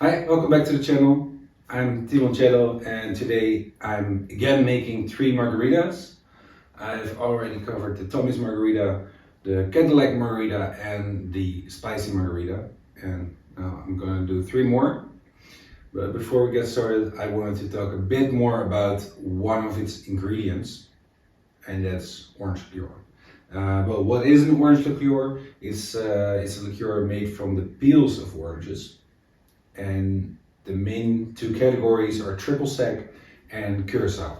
Hi, welcome back to the channel. I'm Timoncello and today I'm again making 3 margaritas. I've already covered the Tommy's margarita, the Cadillac margarita and the spicy margarita. And now I'm going to do 3 more. But before we get started, I wanted to talk a bit more about one of its ingredients, and that's orange liqueur. Well, what is an orange liqueur? It's a liqueur made from the peels of oranges. And the main 2 categories are triple sec and Curaçao.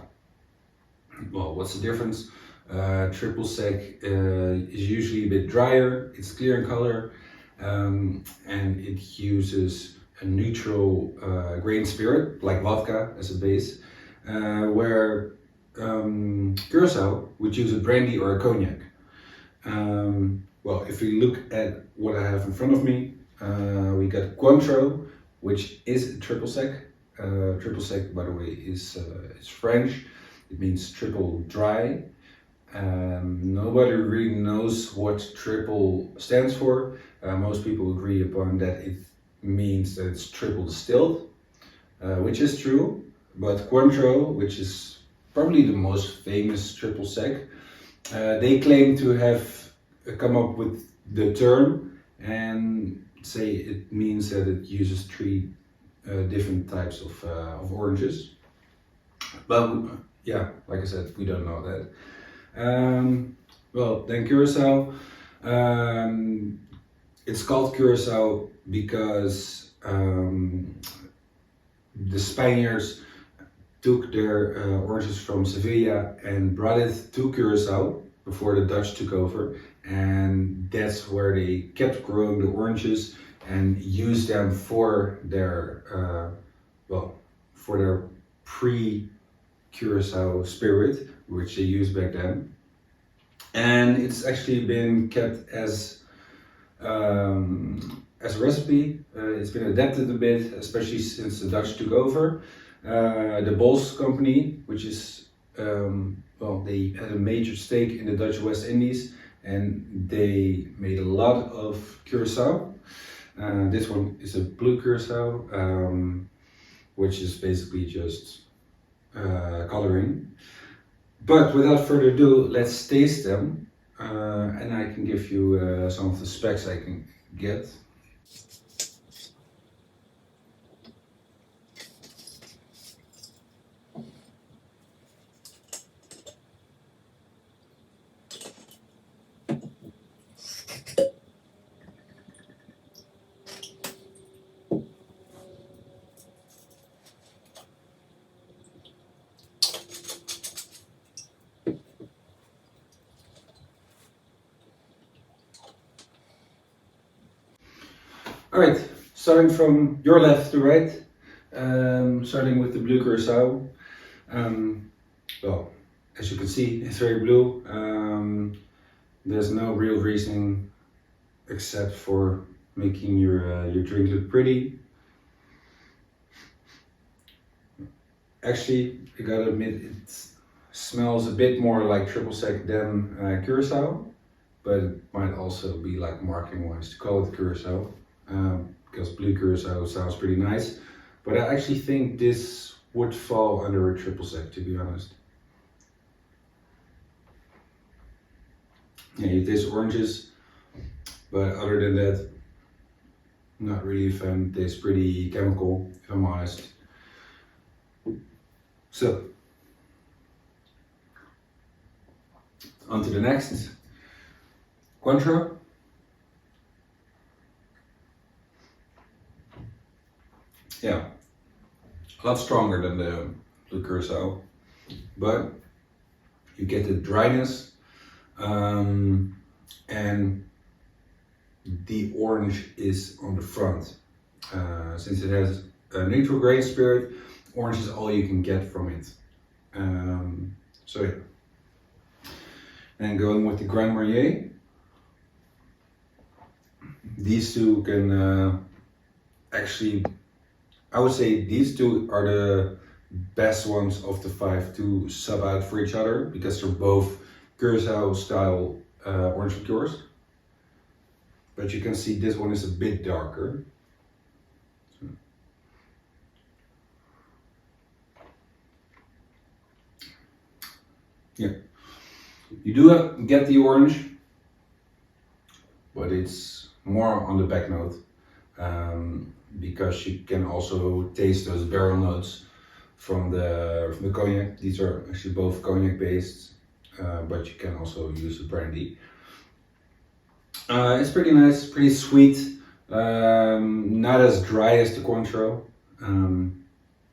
Well, what's the difference? Triple sec is usually a bit drier, it's clear in color, and it uses a neutral grain spirit, like vodka as a base, where Curaçao would use a brandy or a cognac. Well, if we look at what I have in front of me, we got Cointreau, which is a triple sec. Triple sec, by the way, is French. It means triple dry. Nobody really knows what triple stands for. Most people agree upon that it means that it's triple distilled, which is true. But Cointreau, which is probably the most famous triple sec, they claim to have come up with the term and say it means that it uses 3 different types of oranges. But yeah, like I said, we don't know that. Well, then Curaçao. It's called Curaçao because the Spaniards took their oranges from Sevilla and brought it to Curaçao before the Dutch took over, and that's where they kept growing the oranges and used them for their pre-Curaçao spirit, which they used back then. And it's actually been kept as a recipe. It's been adapted a bit, especially since the Dutch took over. The Bols company, which is they had a major stake in the Dutch West Indies, and they made a lot of Curaçao. This one is a blue Curaçao, which is basically just coloring. But without further ado, let's taste them, and I can give you some of the specs I can get. Alright, starting from your left to right, starting with the blue Curaçao. Well, as you can see, it's very blue. There's no real reason except for making your drink look pretty. Actually, I gotta admit, it smells a bit more like triple sec than Curaçao, but it might also be like marketing wise to call it Curaçao. Because blue Curaçao sounds pretty nice, but I actually think this would fall under a triple sec, to be honest. Yeah, you taste oranges, but other than that, not really a fan. It tastes pretty chemical, if I'm honest. So, on to the next. Cointreau. Yeah, a lot stronger than the blue Curaçao, but you get the dryness, and the orange is on the front. Since it has a neutral grain spirit, orange is all you can get from it. So yeah. And going with the Grand Marnier, these 2 can actually, I would say these 2 are the best ones of the 5 to sub out for each other, because they're both Curaçao style orange liqueurs. But you can see this one is a bit darker. Yeah, you do get the orange, but it's more on the back note, because you can also taste those barrel notes from the cognac. These are actually both cognac based, but you can also use a brandy. It's pretty nice, pretty sweet, not as dry as the Cointreau.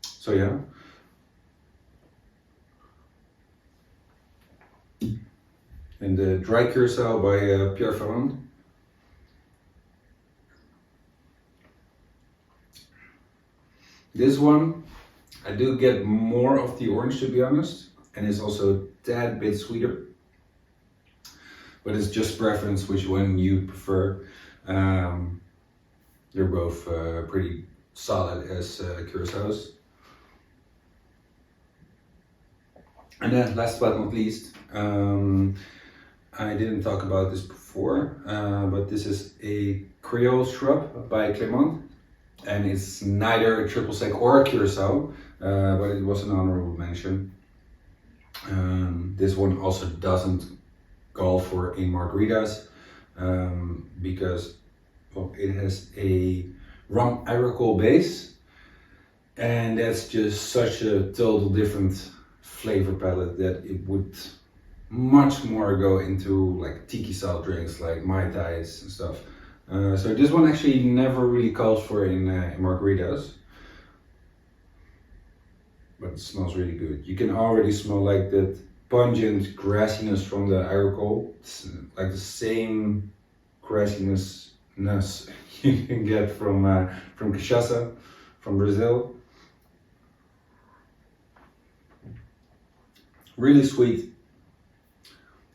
So yeah. And the dry Curaçao by Pierre Ferrand. This one, I do get more of the orange, to be honest, and it's also a tad bit sweeter. But it's just preference which one you prefer. They're both pretty solid as Curaçaos. And then last but not least, I didn't talk about this before, but this is a Creole shrub by Clement, and it's neither a triple sec or a Curaçao, but it was an honorable mention. This one also doesn't call for in Margaritas, because it has a rum agricole base, and that's just such a total different flavor palette that it would much more go into like tiki style drinks like Mai Tais and stuff. So this one actually never really calls for in Margaritas, but it smells really good. You can already smell like that pungent grassiness from the agricole. It's like the same grassiness you can get from cachaça from Brazil. Really sweet.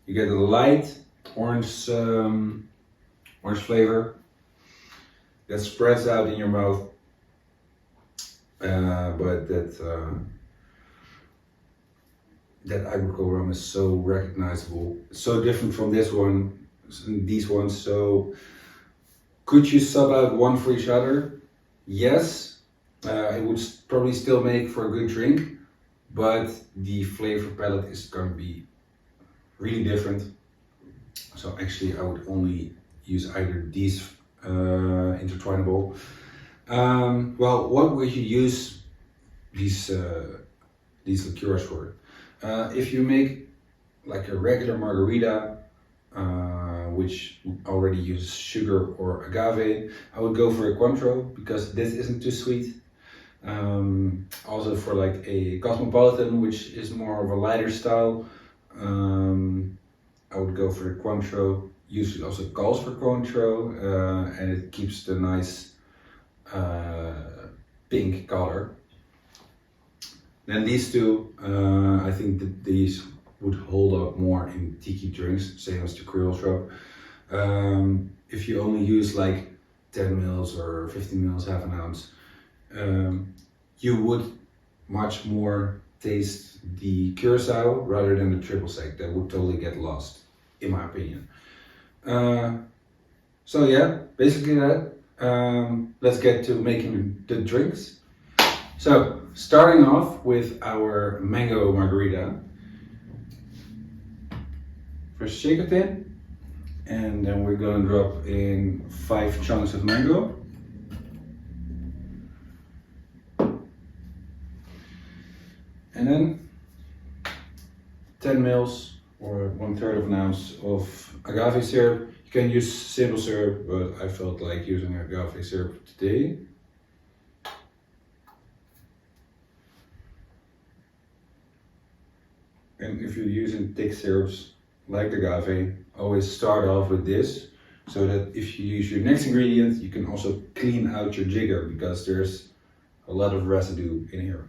You get a light orange flavor that spreads out in your mouth, but that agricole rum is so recognizable, so different from these ones. So could you sub out one for each other? Yes, it would probably still make for a good drink, but the flavor palette is going to be really different. So actually I would only use either these intertwinable. Well, what would you use these liqueurs for? If you make like a regular margarita, which already uses sugar or agave, I would go for a Cointreau because this isn't too sweet. Also for like a cosmopolitan, which is more of a lighter style, I would go for a Cointreau. Usually also calls for Cointreau, and it keeps the nice pink color. Then these two, I think that these would hold up more in tiki drinks, same as the Creole shrub. If you only use like 10 mils or 15 mils, half an ounce, you would much more taste the Curaçao rather than the triple sec. That would totally get lost, in my opinion. So yeah, basically that. Let's get to making the drinks. So starting off with our mango margarita. First shake it in, and then we're gonna drop in 5 chunks of mango. And then 10 mils or 1/3 of an ounce of agave syrup. You can use simple syrup, but I felt like using agave syrup today. And if you're using thick syrups like agave, always start off with this, so that if you use your next ingredient, you can also clean out your jigger, because there's a lot of residue in here.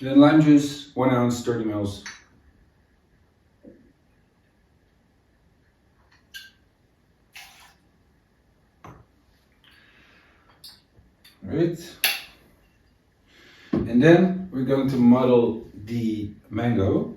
Then lime juice, 1 ounce, 30 mils. Right. And then we're going to muddle the mango.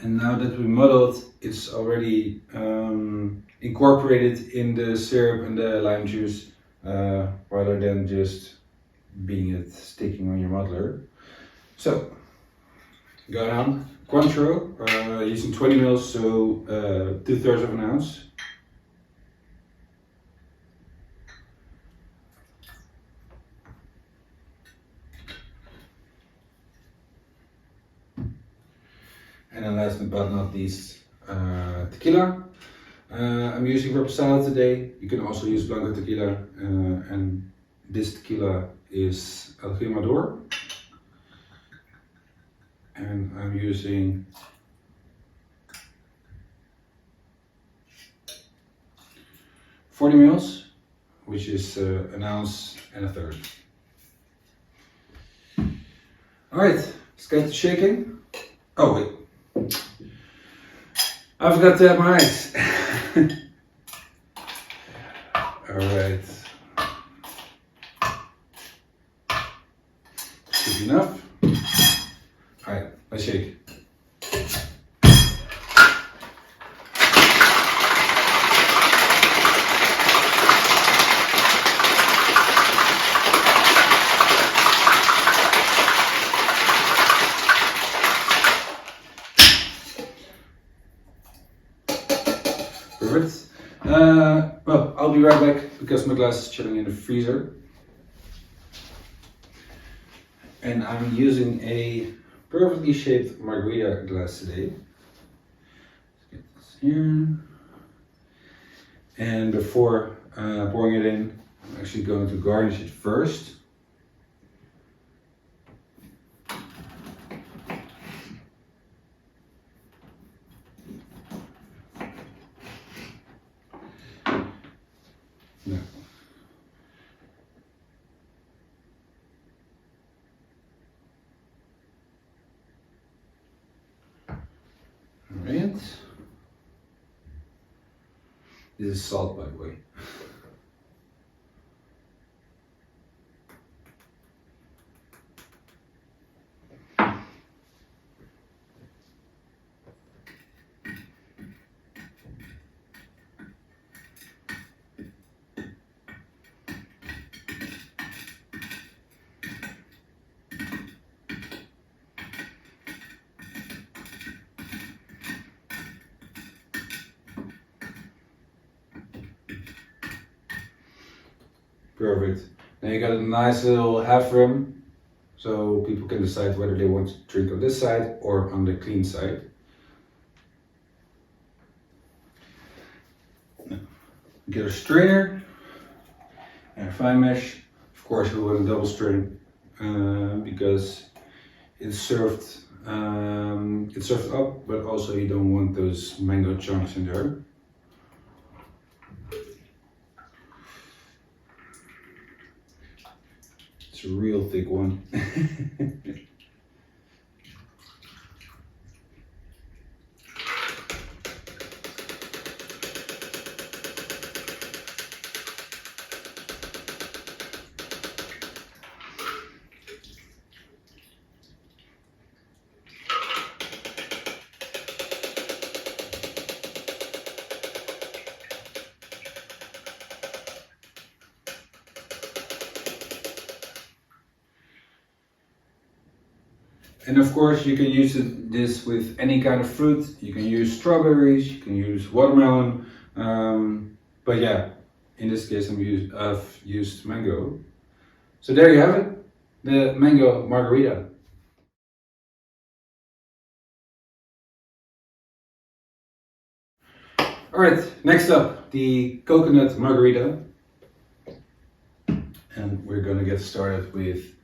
And now that we muddled, it's already incorporated in the syrup and the lime juice, rather than just being it sticking on your muddler. So, go down. Cointreau, using 20 mils, so 2/3 of an ounce. And then last but not least, tequila. I'm using Reposado today. You can also use Blanco tequila, and this tequila is El Jimador. And I'm using 40 mils, which is an ounce and a third. Alright, let's get to shaking. Oh wait, I forgot to have my ice. Alright. Should be enough. Alright, let's shake. Perfect. Well, I'll be right back because my glass is chilling in the freezer. And I'm using a perfectly shaped margarita glass today. Let's get this here. And before pouring it in, I'm actually going to garnish it first. No. Alright. This is salt, by the way. Perfect. Now you got a nice little half rim, so people can decide whether they want to drink on this side or on the clean side. Get a strainer and a fine mesh. Of course, we want a double strain because it's served up, but also you don't want those mango chunks in there. It's a real thick one. And of course you can use this with any kind of fruit. You can use strawberries, you can use watermelon, but yeah, in this case I've used mango. So there you have it, the mango margarita. Alright, next up, the coconut margarita. And we're gonna get started with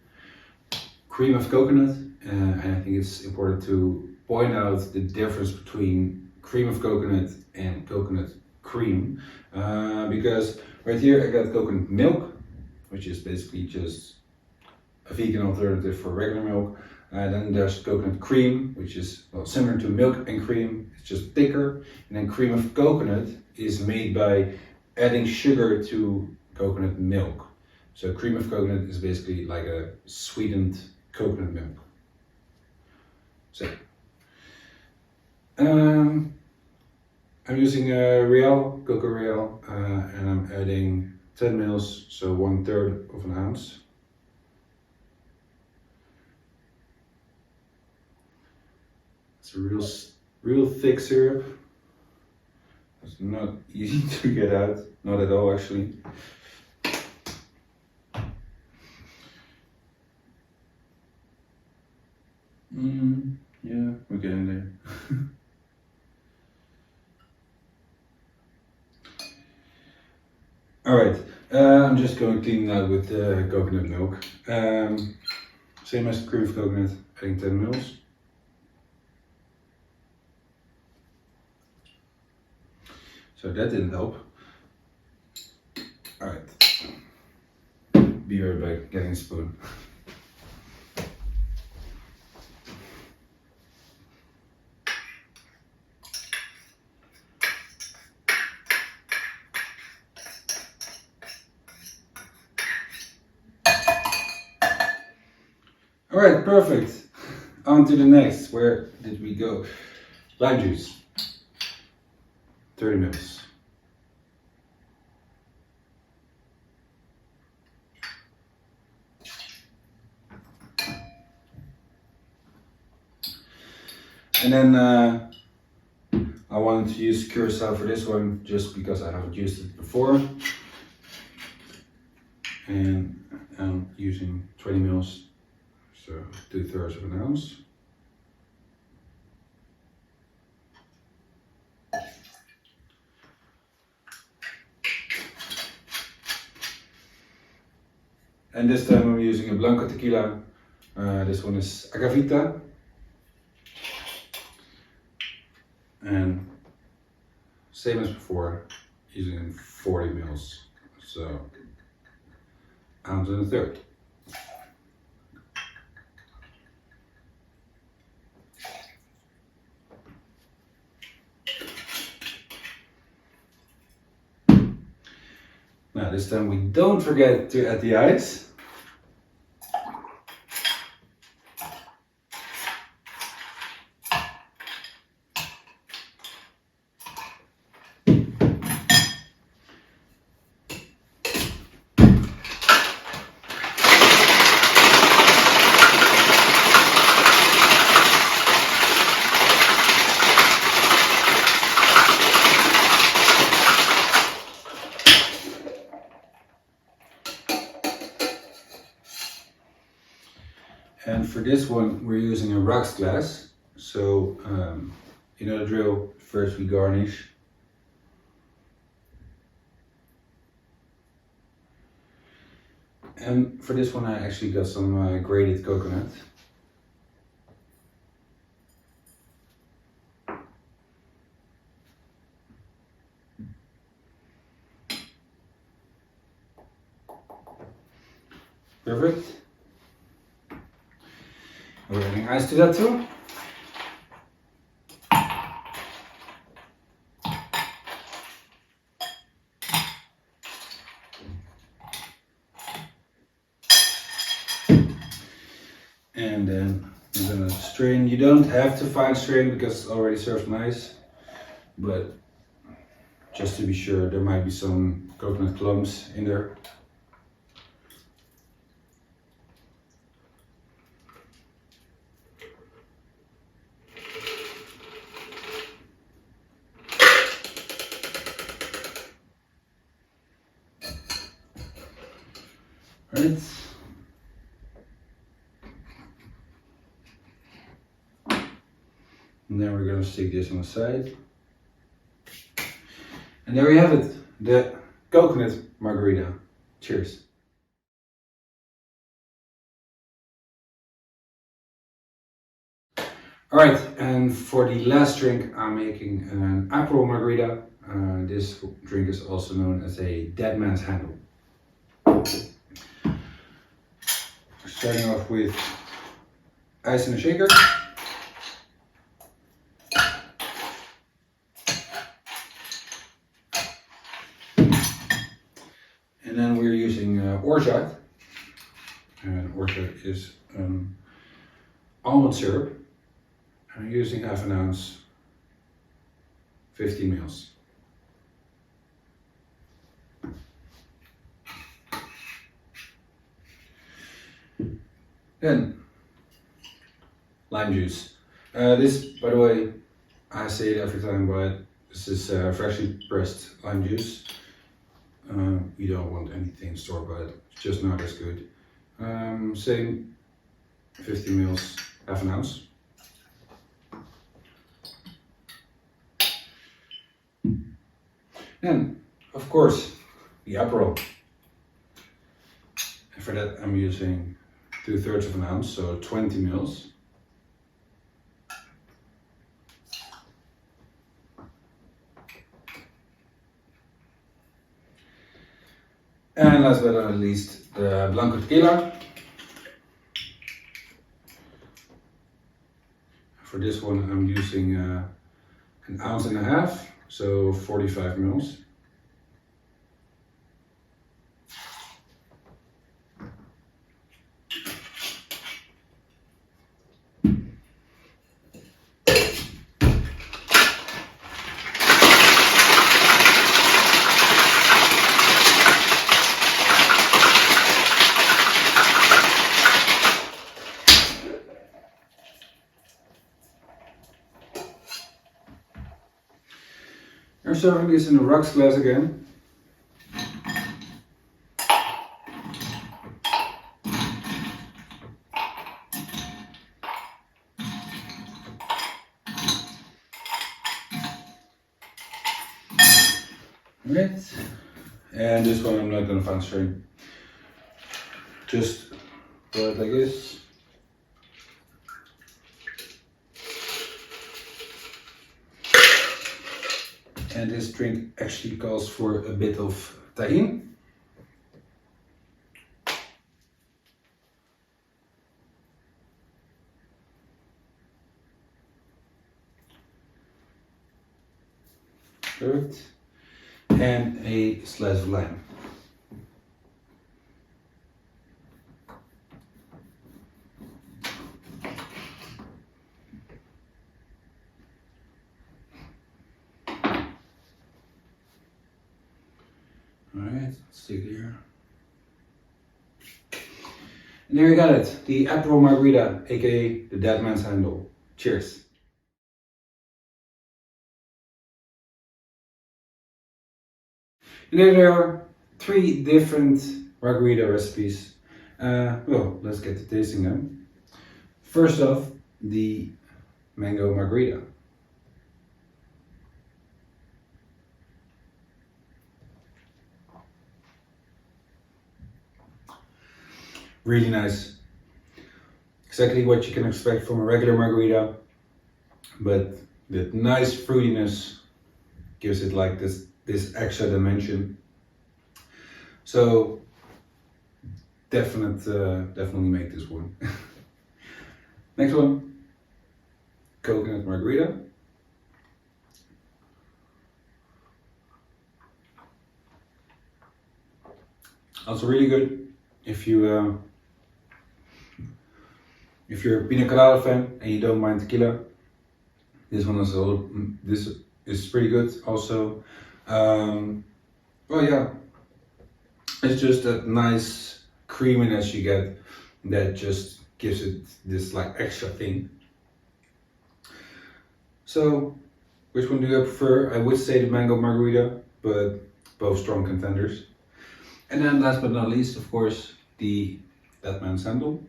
cream of coconut. And I think it's important to point out the difference between cream of coconut and coconut cream. Because right here I got coconut milk, which is basically just a vegan alternative for regular milk. Then there's coconut cream, which is similar to milk and cream, it's just thicker. And then cream of coconut is made by adding sugar to coconut milk. So cream of coconut is basically like a sweetened coconut milk. So I'm using a Real, Coco Real, and I'm adding 10 mils, so 1/3 of an ounce. It's a real thick syrup. It's not easy to get out, not at all actually. Yeah, we're getting there. Alright, I'm just going to clean it out with coconut milk. Same as cream of coconut, adding 10 mils. So that didn't help. Alright, be right back, getting a spoon. Alright, perfect. On to the next. Where did we go? Lime juice. 30 mils. And then I wanted to use Curaçao for this one just because I haven't used it before. And I'm using 20 mils. So 2/3 of an ounce. And this time I'm using a Blanco tequila. This one is Agavita. And same as before, using 40 mils. So ounce and a third. Now this time we don't forget to add the ice. And for this one, we're using a rocks glass. So, you know the drill. First we garnish. And for this one, I actually got some grated coconut. Perfect. We're adding ice to that too. And then I'm gonna strain. You don't have to fine strain because it's already served nice, but just to be sure, there might be some coconut clumps in there. Right. And then we're going to stick this on the side. And there we have it, the coconut margarita. Cheers. Alright, and for the last drink I'm making an Aperol margarita. This drink is also known as a dead man's handle. Starting off with ice in a shaker. And then we're using Orgeat. And Orgeat is almond syrup. I'm using 1/2 ounce 50 mils. Then lime juice. This, by the way, I say it every time, but this is freshly pressed lime juice. You don't want anything store-bought, it's just not as good. Same 50 mils, half an ounce. And of course, the Aperol. And for that I'm using 2/3 of an ounce, so 20 mils. And last but not least, the Blanco Tequila. For this one I'm using 1.5 ounces, so 45 mils. I'm serving this in a rocks glass again. Right, and this one I'm not gonna fine strain. Just pour it like this. And this drink actually calls for a bit of Tajin. Perfect. And a slice of lime. Alright, let's take it here. And there you got it, the Aperol Margarita, aka the Dead Man's Handle. Cheers. And there are 3 different margarita recipes. Well, let's get to tasting them. First off, the mango margarita. Really nice. Exactly what you can expect from a regular margarita, but the nice fruitiness gives it like this extra dimension. So definitely make this one. Next one, coconut margarita. Also really good if you're a pina colada fan and you don't mind tequila. This one is pretty good also. Well, yeah, it's just that nice creaminess you get that just gives it this like extra thing. So, which one do you prefer? I would say the mango margarita, but both strong contenders. And then last but not least, of course, the Dead Man's Handle.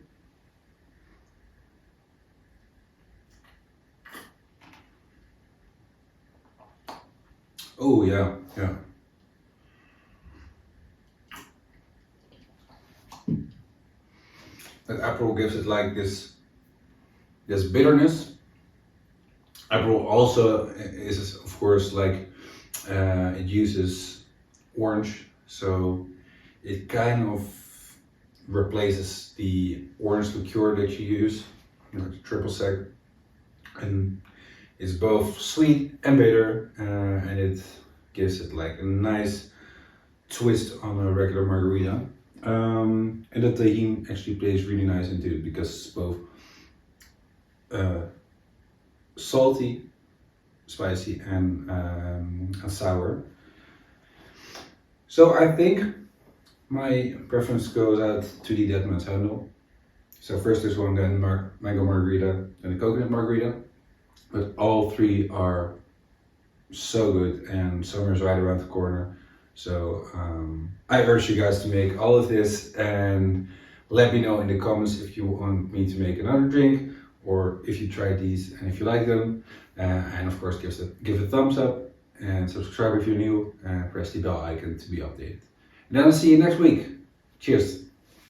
Oh yeah. That Aperol gives it like this bitterness. Aperol also is, of course, like it uses orange, so it kind of replaces the orange liqueur that you use, like the triple sec, and it's both sweet and bitter, and it gives it like a nice twist on a regular margarita. And the Tajin actually plays really nice into it, because it's both salty spicy and sour. So I think my preference goes out to the Dead Man's Handle. So first there's one, then mango margarita, and the coconut margarita. But all three are so good, and summer is right around the corner. So I urge you guys to make all of this, and let me know in the comments if you want me to make another drink, or if you tried these and if you like them. And of course give a thumbs up and subscribe if you're new, and press the bell icon to be updated. And then I'll see you next week. Cheers!